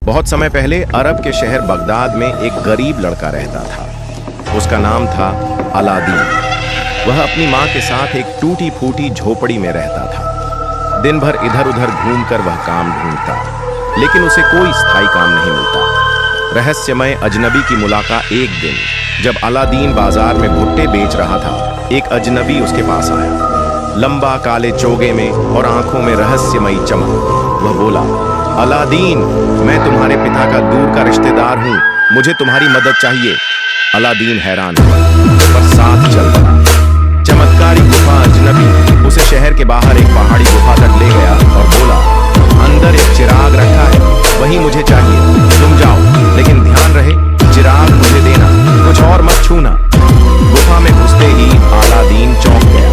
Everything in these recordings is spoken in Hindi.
बहुत समय पहले अरब के शहर बगदाद में एक गरीब लड़का रहता था। उसका नाम था अलादीन। वह अपनी माँ के साथ एक टूटी फूटी झोपड़ी में रहता था। दिन भर इधर उधर घूमकर वह काम ढूंढता, लेकिन उसे कोई स्थायी काम नहीं मिलता। रहस्यमय अजनबी की मुलाकात। एक दिन जब अलादीन बाजार में भुट्टे बेच रहा था, एक अजनबी उसके पास आया। लंबा काले चोगे में और आंखों में रहस्यमयी चमक। वह बोला, अलादीन, मैं तुम्हारे पिता का दूर का रिश्तेदार हूँ, मुझे तुम्हारी मदद चाहिए। अलादीन हैरान हुआ, पर साथ चल पड़ा। चमत्कारी गुफा। अजनबी उसे शहर के बाहर एक पहाड़ी गुफा तक ले गया और बोला, अंदर एक चिराग रखा है, वही मुझे चाहिए। तुम जाओ, लेकिन ध्यान रहे चिराग मुझे देना, कुछ और मत छूना। गुफा में घुसते ही अलादीन चौंक गया।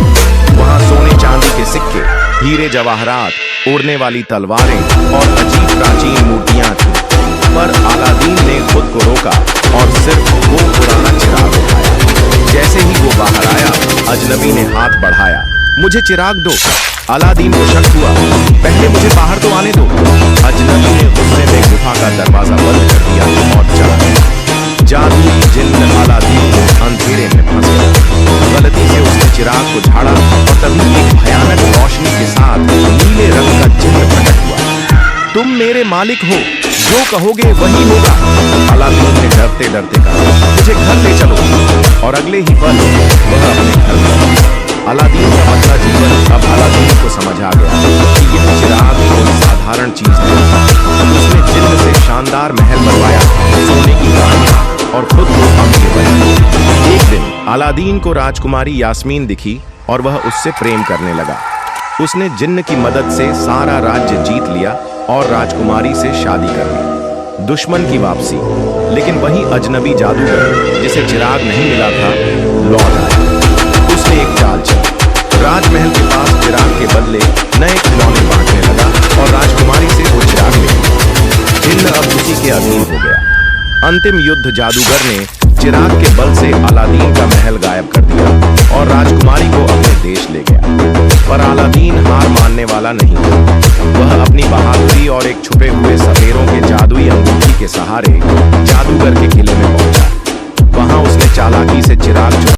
वहां सोने चांदी के सिक्के, हीरे जवाहरात, उड़ने वाली तलवारें और अजीब प्राचीन मूर्तियां थीं। पर अलादीन ने खुद को रोका और सिर्फ वो पुराना चिराग उठाया। जैसे ही वो बाहर आया, अजनबी ने हाथ बढ़ाया, मुझे चिराग दो। अलादीन को शक हुआ, पहले मुझे बाहर तो आने दो। अजनबी ने गुस्से में गुफा का दरवाजा बंद कर दिया और चला गया। जादू जिन्न अलादीन को अंधेरे में फंस गया। गलती से उसने चिराग को झाड़ा और तभी एक भयानक रोशनी के साथ नीले रंग का जिन्न प्रकट हुआ। तुम मेरे मालिक हो, जो कहोगे वही होगा। अलादीन ने डरते डरते कहा, मुझे घर ले चलो। और अगले ही पल वह अपने घर में। अलादीन का बदला जीवन। अब अलादीन को समझ आ गया कि यह चिराग कोई साधारण चीज नहीं। उसने जिन्न से शानदार महल बनवाया, सोने की गाड़ियां और खुद को अमीर बनाया। एक दिन अलादीन को राजकुमारी यास्मीन दिखी और वह उससे प्रेम करने लगा। उसने जिन्न की मदद से सारा राज्य जीत लिया और राजकुमारी से शादी कर ली। दुश्मन की वापसी। लेकिन वही अजनबी जादूगर जिसे चिराग नहीं मिला था, लौट आया। उसने एक चाल चली। राजमहल के पास चिराग के बदले नए खिलौने बांटने लगा और राजकुमारी से वो चिराग ले लिया। जिन्न अब उसी के अधीन हो गया। अंतिम युद्ध। जादूगर ने चिराग के बल से अलादीन का महल गायब कर दिया और राजकुमारी को अपने देश ले गया। पर अलादीन हार मानने वाला नहीं। वह अपनी बहादुरी और एक छुपे हुए सफेरों के जादुई अंगूठी के सहारे जादूगर के किले में पहुंचा। वहां उसने चालाकी से चिराग